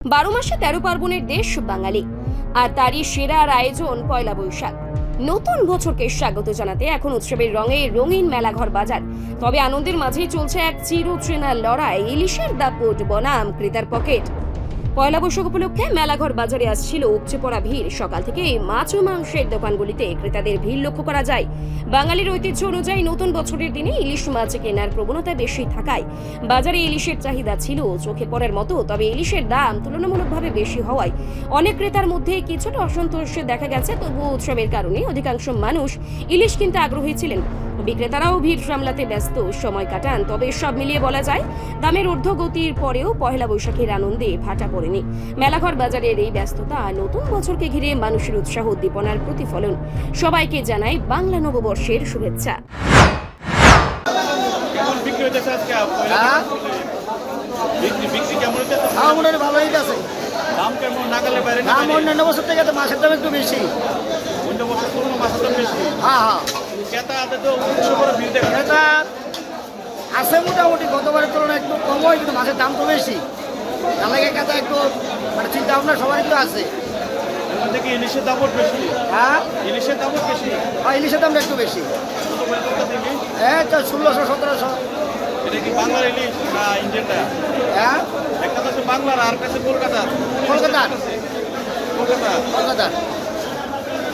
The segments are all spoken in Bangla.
12 মাসে 13 পার্বণের দেশ বাঙালি, আর তারই সেরার আয়োজন পয়লা বৈশাখ। নতুন বছরকে স্বাগত জানাতে এখন উৎসবের রঙে রঙিন মেলাঘর বাজার। তবে আনন্দের মাঝেই চলছে এক চিরচেনা লড়াই, ইলিশের দাপট বনাম ক্রেতার পকেট। পয়লা বৈশাখ উপলক্ষে মেলাঘর বাজারে আসছিল উপচে পড়া ভিড়। সকাল থেকে মাছ ও মাংসের দোকানগুলিতে ক্রেতাদের ভিড় লক্ষ্য করা যায়। বাঙালির ঐতিহ্য অনুযায়ী নতুন বছরের দিনে ইলিশ মাছ কেনার প্রবণতা বেশি থাকায় বাজারে ইলিশের চাহিদা ছিল চোখে পড়ার মতো। তবে ইলিশের দাম তুলনামূলকভাবে বেশি হওয়ায় অনেক ক্রেতার মধ্যে কিছুটা অসন্তোষ দেখা গেছে। তবুও উৎসবের কারণে অধিকাংশ মানুষ ইলিশ কিনতে আগ্রহী ছিলেন। বিক্রেতারাও ভিড় সামলাতে ব্যস্ত সময় কাটান। তবে সব মিলিয়ে বলা যায়, দামের ঊর্ধ্বগতির পরেও পয়লা বৈশাখের আনন্দে ভাটা পড়েনি। মেলাঘর বাজারের এই ব্যস্ততা নতুন বছরকে ঘিরে মানুষের উৎসাহ উদ্দীপনার প্রতিফলন। সবাইকে জানাই বাংলা নববর্ষের শুভেচ্ছা। অন্যান্য বছর থেকে তো মাছের দাম একটু বেশি। আছে মোটামুটি গতবারের তুলনায় একটু কম হয়, কিন্তু মাছের দাম তো বেশি। এলাকায় কথা একটু মানে চিন্তা ভাবনা সবারই তো আছে। ইলিশের দাম বেশি। হ্যাঁ, ইলিশের দাম বেশি। হ্যাঁ, ইলিশের দামটা একটু বেশি। হ্যাঁ, তো 1600-1700। এটা কি বাংলার ইলিশ না ইন্ডিয়ানটা? হ্যাঁ, একটা তো বাংলার আর কাছে কলকাতার। কলকাতার।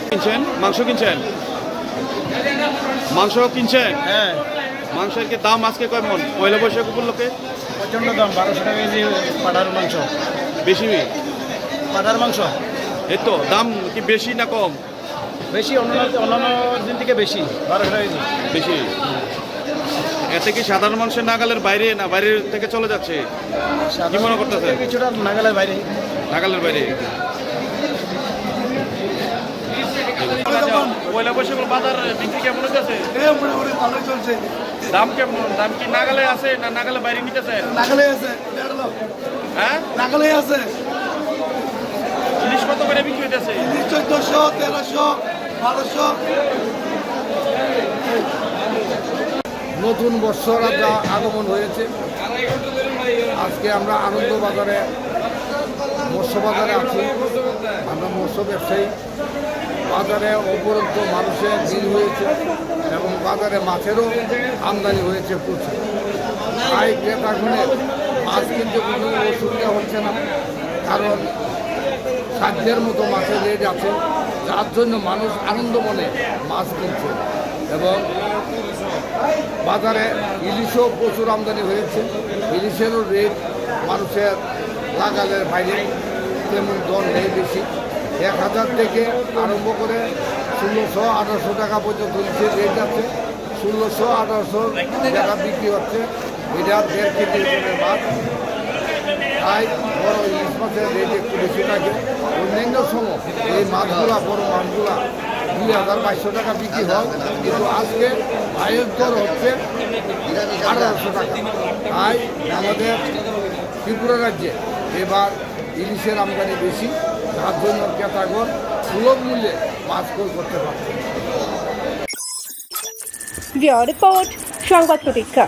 কিনছেন মাংস কিনছেন? মাংস কিনছেন? হ্যাঁ, মাংসের কি দাম আজকে কেমন পয়লা বৈশাখ উপলক্ষে? প্রচণ্ড দাম। 1200 টাকা কেজি পাঠার মাংস। বেশি পাঠার মাংস এই তো দাম কি বেশি না কম? বেশি, অন্যান্য দিন থেকে বেশি। 1200 টাকা কেজি বেশি। এতে কি সাধারণ মানুষের নাগালের বাইরে না বাইরের থেকে চলে যাচ্ছে? কি মনে করতেছে? কিছুটা নাগালের বাইরে। নাগালের বাইরে। পয়লা বৈশাখ বাজার বিক্রি কেমন হচ্ছে? মোটামুটি ভালোই চলছে। দাম কেমন? দাম কি নাগালে আছে না নাগালে বাইরে নিতেছে? নাগালে আছে। হ্যাঁ, নাগালে আছে। জিনিস কত করে বিক্রি হইতেছে? 1400, 1300, 1200। নতুন বৎসর আগমন হয়েছে। আজকে আমরা আনন্দ বাজারে মৎস্য বাজারে আছি। আমরা মৎস্য ব্যবসায়ী। বাজারে অপরন্ত মানুষের ভিড় হয়েছে এবং বাজারে মাছেরও আমদানি হয়েছে প্রচুর। তাই ক্রেতাগণের মাছ কিনতে কোনো অসুবিধা হচ্ছে না, কারণ সাধ্যের মতো মাছের রেট আছে, যার জন্য মানুষ আনন্দ মনে মাছ কিনছে। এবং বাজারে ইলিশও প্রচুর আমদানি হয়েছে। ইলিশেরও রেট মানুষের লাগালের বাইরে, তেমন দর নেই বেশি। 1000 থেকে আরম্ভ করে 1600-1800 টাকা পর্যন্ত ইলিশের রেট আছে। 1600-1800 টাকা বিক্রি হচ্ছে। এটা 1.5 কেজি ওজনের মাছ। তাই বড় ইলিশ মাছের রেট একটু বেশি থাকে। অন্যান্য সময় এই মাছগুলা, বড় মাছগুলা 2200 টাকা বিক্রি হয়, কিন্তু আজকে আয়ের দর হচ্ছে 1800 টাকা। তাই আমাদের ত্রিপুরা রাজ্যে এবার ইলিশের আমদানি বেশি, তার জন্য ক্রেতাগণ সুলভ মূল্যে মাছ ক্রয় করতে পারছে। রিপোর্ট সংবাদ প্রতীক্ষা।